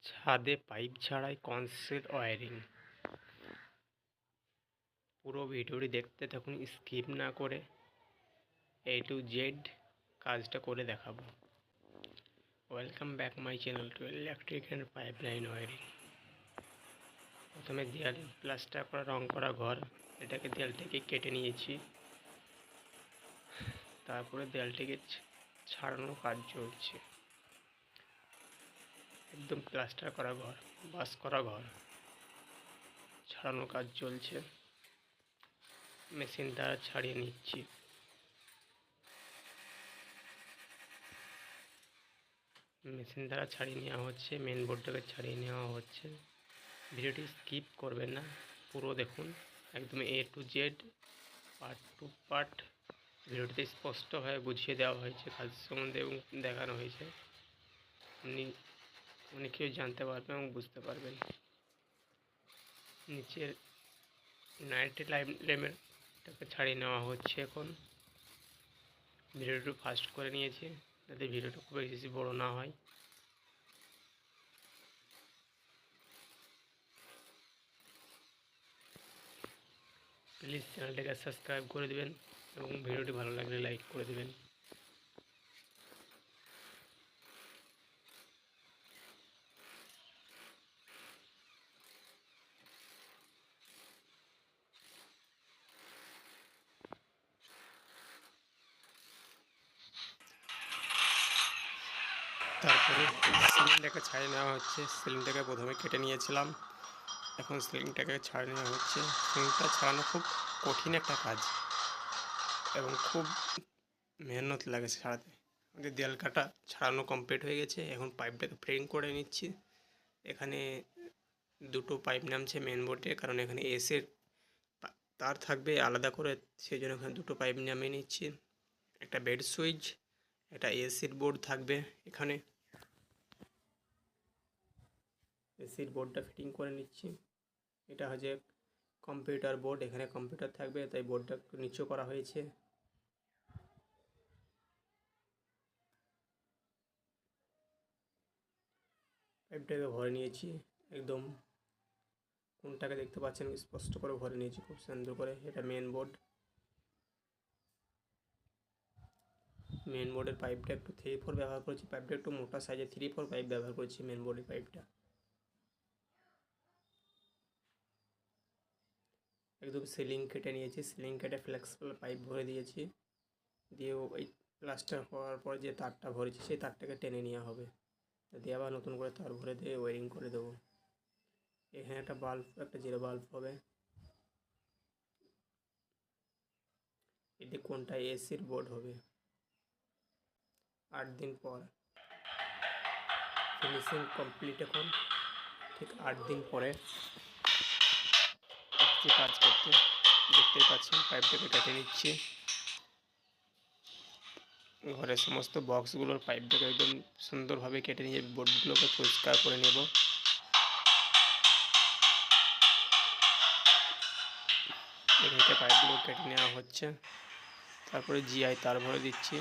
ছাদে পাইপ ছাড়াই consent wiring. পুরো ভিডিওটি দেখতে থাকুন, স্কিপ না করে A to Z কাজটা করে দেখাবো। Welcome back my channel to electric and pipeline wiring. প্রথমে দেয়াল প্লাস্টার করা রং করা ঘর, এটাকে দেয়ালটাকে কেটে নিয়েছি। তারপরে দেয়ালটিকে ছাড়ানোর কাজ চলছে। একদম প্লাস্টার করা ঘর, বাস করা ঘর, ছাড়ানোর কাজ চলছে। মেশিন দ্বারা ছাড়িয়ে নিচ্ছি। মেশিন দ্বারা ছাড়িয়ে নেওয়া হচ্ছে, মেন বোর্ডটাকে ছাড়িয়ে নেওয়া হচ্ছে। ভিডিওটি স্কিপ করবেন না, পুরো দেখুন, একদম A to Z part to part ভিডিওটিতে স্পষ্টভাবে বুঝিয়ে দেওয়া হয়েছে কাজ সম্বন্ধে এবং দেখানো হয়েছে। আপনি অনেক কিছু জানতে পারবেন এবং বুঝতে পারবেন। নিচের নাইট ল্যাম্পটাকে ছাড়িয়ে নেওয়া হচ্ছে। এখন ভিডিওটি ফাস্ট করে নিয়েছি যাতে ভিডিওটা খুব বেশি বড় না হয়। প্লিজ চ্যানেলটাকে সাবস্ক্রাইব করে দেবেন এবং ভিডিওটি ভালো লাগলে লাইক করে দেবেন। তারপরে সিলিংটাকে ছাড়িয়ে নেওয়া হচ্ছে। সিলিংটাকে প্রথমে কেটে নিয়েছিলাম, এখন সিলিংটাকে ছাড়িয়ে নেওয়া হচ্ছে। সিলিংটা ছাড়ানো খুব কঠিন একটা কাজ এবং খুব মেহনত লাগে ছাড়াতে। আমাদের দেয়াল কাটা ছাড়ানো কমপ্লিট হয়ে গেছে। এখন পাইপটাকে ফিটিং করে নিচ্ছি। এখানে দুটো পাইপ নামছে মেন বোর্ডে, কারণ এখানে এসের তার থাকবে আলাদা করে, সেই জন্য এখানে দুটো পাইপ নামিয়ে নিচ্ছি। একটা বেড সুইচ, একটা এসির বোর্ড থাকবে এখানে। এসির বোর্ডটা ফিটিং করে নিচ্ছি। এটা হচ্ছে কম্পিউটার বোর্ড, এখানে কম্পিউটার থাকবে তাই বোর্ডটা একটু নিচু করা হয়েছে। পাইপটাকে ভরে নিয়েছি, একদম কোনটাকে দেখতে পাচ্ছেন স্পষ্ট করে ভরে নিয়েছি খুব সুন্দর করে। এটা মেন বোর্ড। মেন বোর্ডের পাইপটা একটু 3/4 ব্যবহার করেছি, পাইপটা একটু মোটা সাইজের 3/4 পাইপ ব্যবহার করেছি মেন বোর্ডের পাইপটা। একদম সিলিং কেটে নিয়েছি, সিলিং কেটে ফ্লেক্সিবল পাইপ ভরে দিয়েছি। দিয়ে ওই প্লাস্টার হওয়ার পর যে তারটা ভরেছি সেই তারটাকে টেনে নেওয়া হবে, দিয়ে আবার নতুন করে তার ভরে দিয়ে ওয়ারিং করে দেবো। এখানে একটা বাল্ব, একটা জিরো বাল্ব হবে। এদিকে কোনটা এসির বোর্ড হবে। 8 দিন পর ফিনিশিং কমপ্লিট। এখন ঠিক 8 দিন পরে আসছি কাজ করতে। দেখতেই পাচ্ছেন পাইপটাকে কেটে নিচ্ছি। ঘরের সমস্ত বক্সগুলোর পাইপটাকে একদম সুন্দরভাবে কেটে নিয়ে বোর্ডগুলোকে পরিষ্কার করে নেব। এখানে পাইপগুলো কেটে নেওয়া হচ্ছে। তারপরে জিআই তার ভরে দিচ্ছি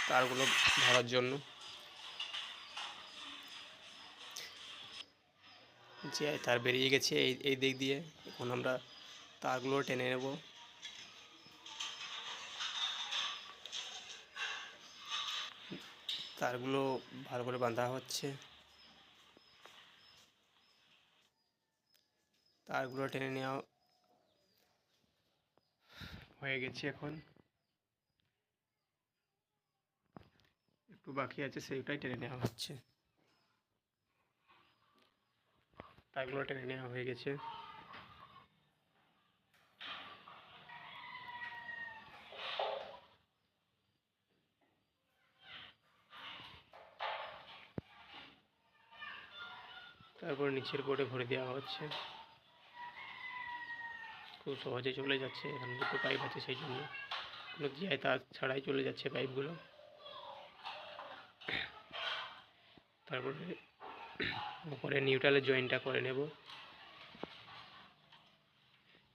তারগুলো ভরার জন্য। জিআই তার বেরিয়ে গেছে এই দিক দিয়ে। এখন আমরা তারগুলো টেনে নেব। তারগুলো ভালো করে বাঁধা হচ্ছে। তারগুলো টেনে নেওয়া হয়ে গেছে, এখন একটু বাকি আছে, সেইটাই টেনে নেওয়া হচ্ছে। তারগুলো টেনে নেওয়া হয়ে গেছে। তারপর নিচের বোর্ডে ভরে দেওয়া হচ্ছে। খুব সহজে চলে যাচ্ছে, এখানে দুটো পাইপ আছে সেই জন্য কোনো জিআই তার ছাড়াই চলে যাচ্ছে পাইপগুলো। তারপরে উপরে নিউট্রালের জয়েন্টটা করে নেব।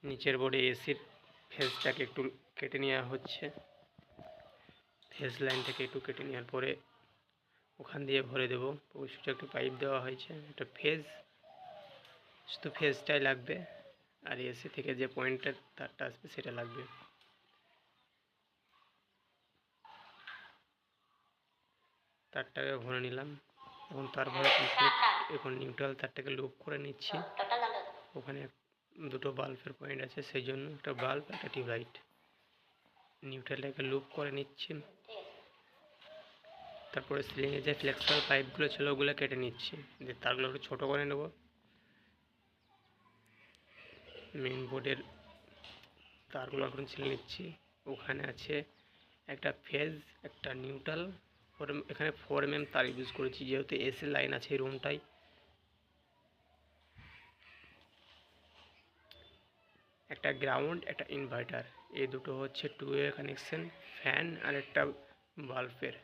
নিচের বোর্ডে এসির ফেজটাকে একটু কেটে নেওয়া হচ্ছে। ফেজ লাইনটাকে একটু কেটে নেওয়ার পরে ওখান দিয়ে ভরে দেবো। সুইচে একটি পাইপ দেওয়া হয়েছে, একটা ফেজ, শুধু ফেজটাই লাগবে, আর এসি থেকে যে পয়েন্টের তারটা আসবে সেটা লাগবে। তারটাকে ভরে নিলাম, এখন তার ভরে কমপ্লিট। এখন নিউট্রাল তারটাকে লুপ করে নিচ্ছি। ওখানে দুটো বাল্বের পয়েন্ট আছে, সেই জন্য একটা বাল্ব একটা টিউবলাইট। নিউট্রালটাকে লুপ করে নিচ্ছি। তারপরে সিলিংয়ে যে ফ্লেক্সিবল পাইপগুলো ছিল ওগুলো কেটে নিচ্ছি, দিয়ে তারগুলো একটু ছোটো করে নেব। মেন বোর্ডের তারগুলো এখন ছিলে নিচ্ছি। ওখানে আছে একটা ফেজ, একটা নিউট্রাল, এখানে 4 mm তার ইউজ করেছি, যেহেতু এসি লাইন আছে এই রুমটাই। একটা গ্রাউন্ড, একটা ইনভার্টার, এই দুটো হচ্ছে 2 ওয়ে কানেকশন, ফ্যান আর একটা বাল্বের।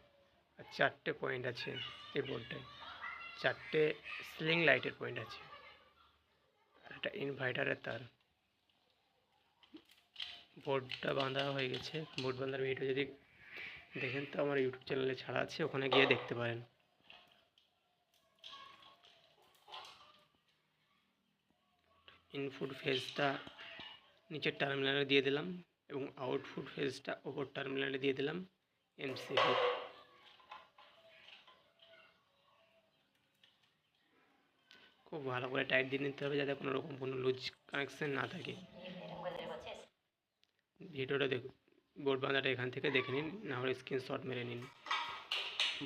আর 4টে পয়েন্ট আছে এই বোর্ডটায়, 4টে সিলিং লাইটের পয়েন্ট আছে, আর একটা ইনভার্টারের তার। বোর্ডটা বাঁধা হয়ে গেছে। বোর্ড বাঁধার ভিডিও যদি দেখেন তো আমার ইউটিউব চ্যানেলে ছাড়া আছে, ওখানে গিয়ে দেখতে পারেন। ইনপুট ফেজটা নিচের টার্মিনালে দিয়ে দিলাম এবং আউটপুট ফেজটা ওপর টার্মিনালে দিয়ে দিলাম এমসিবি। খুব ভালো করে টাইট দিয়ে নিতে হবে, যাতে কোনো রকম কোনো লুজ কানেকশন না থাকে। ভিডিওটা দেখুন, বোর্ড বাঁধাটা এখান থেকে দেখে নিন, না হলে স্ক্রিনশট মেরে নিন।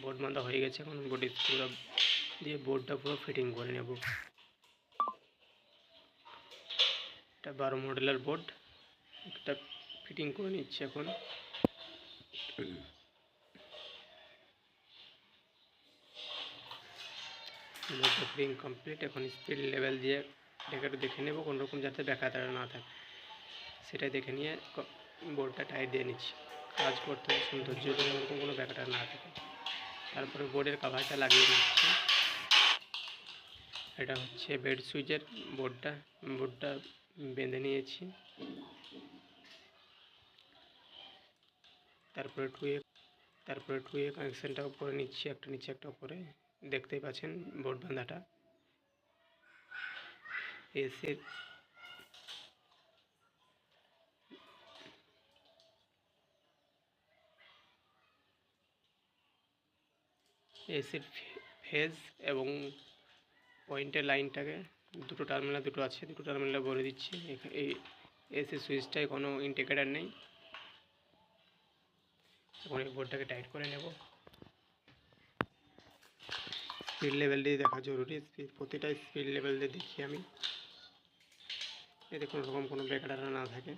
বোর্ড বাঁধা হয়ে গেছে, এখন বোর্ড স্ক্রু দিয়ে বোর্ডটা পুরো ফিটিং করে নেব। এটা 12 মডেলের বোর্ড, একটা ফিটিং করে নিচ্ছি এখন। বোর্ডটা ফিটিং কমপ্লিট। এখন স্পিড লেভেল দিয়ে এটাকে দেখে নেব কোনো রকম যাতে ব্যাকাতারা না থাকে, সেটাই দেখে নিয়ে বোর্ডটা টাইট দিয়ে নিচ্ছি। কাজ করতে হবে সৌন্দর্য, কোনো রকম কোনো ব্যাকাতার না থাকে। তারপরে বোর্ডের কাভারটা লাগিয়ে দিচ্ছি। এটা হচ্ছে বেড সুইচের বোর্ডটা বেঁধে নিয়েছি। তারপরে টু এ কানেকশানটাও করে নিচ্ছি, একটা নিচে একটা উপরে। দেখতেই পাচ্ছেন বোর্ড বাঁধাটা। এসির ফেজ এবং পয়েন্টের লাইনটাকে দুটো টার্মিনাল আছে, দুটো টার্মিনালে ভরে দিচ্ছি। এই এসি সুইচটায় কোনো ইন্ডিকেটার নেই। এখন এই বোর্ডটাকে টাইট করে নেব। স্পিড লেভেল দিয়ে দেখা জরুরি, প্রতিটা স্পিড লেভেল দিয়ে দেখি আমি, এতে কোনো রকম কোনো ব্যাকডাটা না থাকে।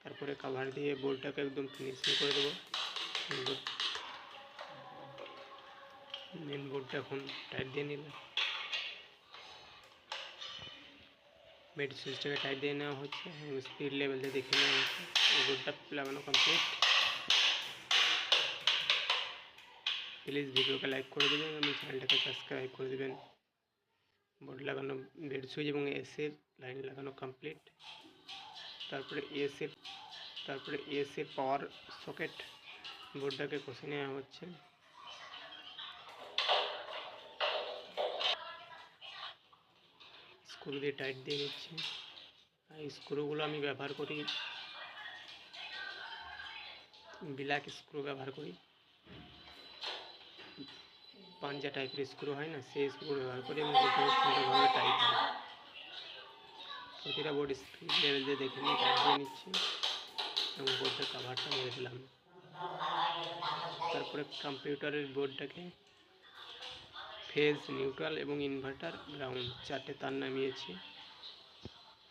তারপরে কাভার দিয়ে বোর্ডটাকে একদম ফিনিশিং করে দেবো। মেন বোর্ডটা এখন টাইট দিয়ে নিলাম, বেড সুইচটাকে টাইট দিয়ে নেওয়া হচ্ছে এবং স্পিড লেভেল দিয়ে দেখে নেওয়া হচ্ছে। বোর্ডটা লাগানো কমপ্লিট। প্লিজ ভিডিওকে লাইক করে দেবেন এবং চ্যানেলটাকে সাবস্ক্রাইব করে দেবেন। বোর্ড লাগানো, বেড সুইচ এবং এসির লাইন লাগানো কমপ্লিট। তারপরে এসির পাওয়ার সকেট বোর্ডটাকে কষে নেওয়া হচ্ছে। স্ক্রু দিয়ে টাইট দিয়ে নিচ্ছি। এই স্ক্রুগুলো আমি ব্যবহার করি, ব্ল্যাক স্ক্রু ব্যবহার করি, পাঞ্জা টাইপের স্ক্রু হয় না, সেই স্ক্রু ব্যবহার করি এবং সুন্দরভাবে টাইট হয়। প্রতিটা বোর্ড স্পিড লেভেল দিয়ে দেখে নিয়ে টাইট দিয়ে নিচ্ছি এবং বোর্ডের কাভারটা মেরে দিলাম। তারপরে কম্পিউটারের বোর্ডটাকে ফেজ, নিউট্রাল এবং ইনভার্টার, গ্রাউন্ড 4টে তার নামিয়েছি।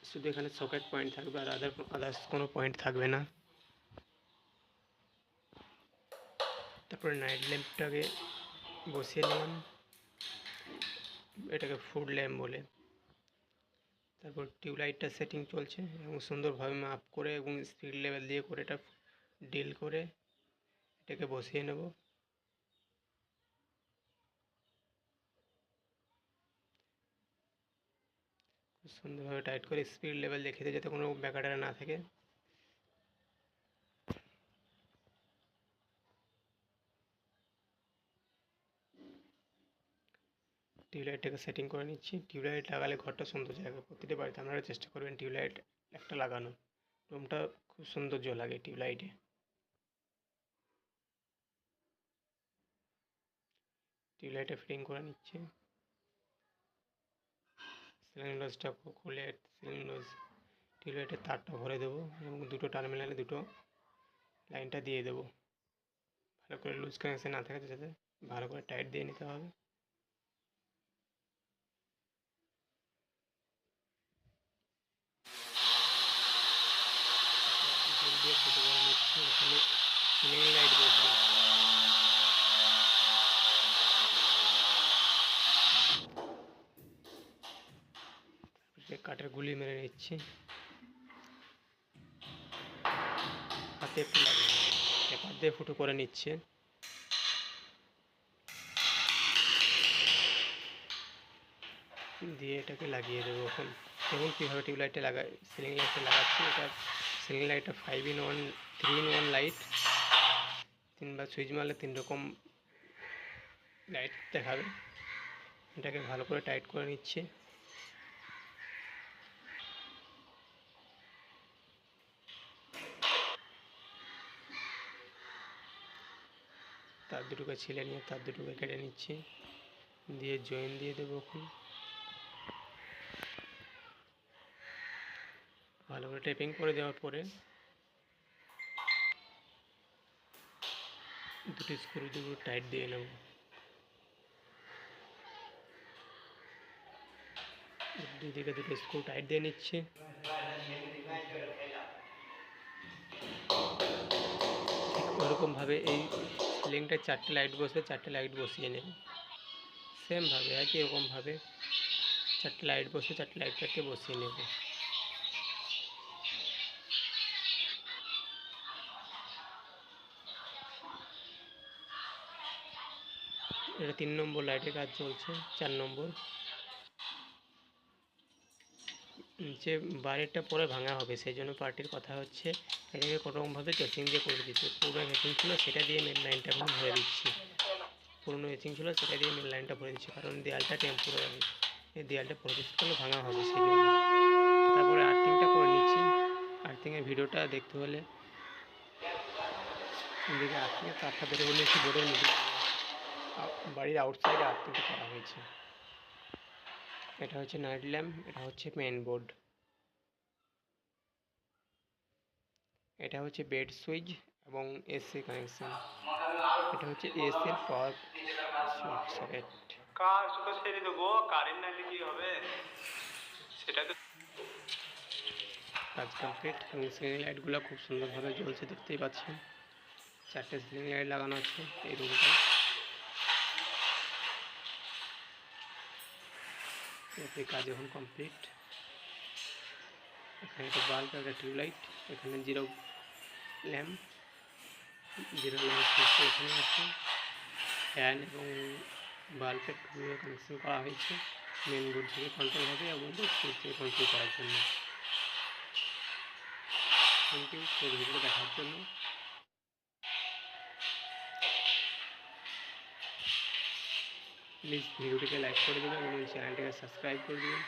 শুধু এখানে সকেট পয়েন্ট থাকবে, আর আদার্স কোনো পয়েন্ট থাকবে না। তারপরে নাইট ল্যাম্পটাকে বসিয়ে নিলাম, এটাকে ফুড ল্যাম্প বলে। তারপর টিউবলাইটটা সেটিং চলছে এবং সুন্দরভাবে মাপ করে এবং স্পিড লেভেল দিয়ে করে এটা ডিল করে এটাকে বসিয়ে নেব। সুন্দরভাবে টাইট করে স্পিড লেভেল দেখিয়ে যাতে কোনো ব্যাকাটারা না থাকে। টিউবলাইটটাকে সেটিং করে নিচ্ছি। টিউবলাইট লাগালে ঘরটা সুন্দর জায়গা, প্রতিটা বাড়িতে আপনারা চেষ্টা করবেন টিউবলাইট একটা লাগানো, রুমটা খুব সৌন্দর্য লাগে টিউবলাইটে। টিউবলাইটটা ফিটিং করে নিচ্ছে। সিলিং লজটা খুলে সিলিং লজ টিউবলাইটের তারটা ভরে দেবো এবং দুটো টার্মিনালে দুটো লাইনটা দিয়ে দেবো। ভালো করে লুজ কানেকশন না থাকে যাতে ভালো করে টাইট দিয়ে নিতে হবে। দিয়ে ফুটো করে নিচ্ছি। এখানে সিলিং লাইট বসবে। কাঠের গুলি মেরে নিচ্ছি। হাতে একটু লাগে, পেপার দিয়ে ফুটো করে নিচ্ছে। দিয়ে এটাকে লাগিয়ে দেবো। এখন দেখুন কীভাবে টিউবলাইটটা সিলিং লাইটটা লাগাচ্ছি। এটা সিলিং লাইটটা 5-in-1 3-in-1 লাইট। তিনবার সুইচ মারলে 3 রকম লাইট দেখাবে। এটাকে ভালো করে টাইট করে নিচ্ছে। তার দুটোকে ছিলে নিয়ে তার দুটোকে কেটে নিচ্ছি, দিয়ে জয়েন দিয়ে দেবো। এখন ভালো করে টেপিং করে দেওয়ার পরে দুটো স্ক্রু দিয়ে টাইট দিয়ে নেব। দুদিকে দুটো স্ক্রু টাইট দিয়ে নিচ্ছি। ওরকমভাবে এই সিলিংটায় 4টে লাইট বসবে, 4টে লাইট বসিয়ে নেব। সেমভাবে একই রকমভাবে 4টে লাইট বসে 4টে লাইটটাকে বসিয়ে নেব। এটা 3 নম্বর লাইটের কাজ চলছে। 4 নম্বর যে বাইরেরটা পরে ভাঙা হবে, সেই জন্য পার্টির কথা হচ্ছে এটাকে কোনোরকমভাবে কেচিং দিয়ে করে দিচ্ছে। পুরো মেশিন ছিল সেটা দিয়ে মেন লাইনটা এখন ভরে দিচ্ছি। পুরনো মেশিন ছিল সেটা দিয়ে মেন লাইনটা ভরে দিচ্ছি, কারণ দেয়ালটা টেম্পোরারি, এই দেয়ালটা পরবর্তীকালে ভাঙা হবে সেই জন্য। তারপরে আর্থিংটা করে নিচ্ছি। আর্থিংয়ের ভিডিওটা দেখতে হলে এদিকে আর্থিংয়ের তারটা বের করে নিচ্ছি। বোর্ডের মিডিল বাড়ির আউটসাইডে আর্থিংটা করা হয়েছে। এটা হচ্ছে নাইট ল্যাম্প, এটা হচ্ছে মেন বোর্ড, এটা হচ্ছে বেড সুইচ এবং এসি কানেকশন, এটা হচ্ছে এসির পাওয়ার সকেট। কাজ তো ছেড়ে দেবো, কারেন্ট না কি হবে সেটা তো। কাজ কমপ্লিট এবং সিলিং লাইটগুলো খুব সুন্দরভাবে জ্বলছে, দেখতেই পাচ্ছেন। 4টে সিলিং লাইট লাগানো আছে এই রুমটা। এতে কাজ এখন কমপ্লিট। এখানে একটা বাল্ব, একটা টিউবলাইট, এখানে জিরো ল্যাম্প এখানে আছে। ফ্যান এবং বাল্বের কানেকশন করা হয়েছে মেন বোর্ড থেকে কন্ট্রোল হবে এবং বোর্ড থেকে কন্ট্রোল করার জন্য। থ্যাংক ইউ ভিডিওটা দেখার জন্য। প্লিজ ভিডিওটিকে লাইক করে দেবেন এবং চ্যানেলটিকে সাবস্ক্রাইব করে দেবেন।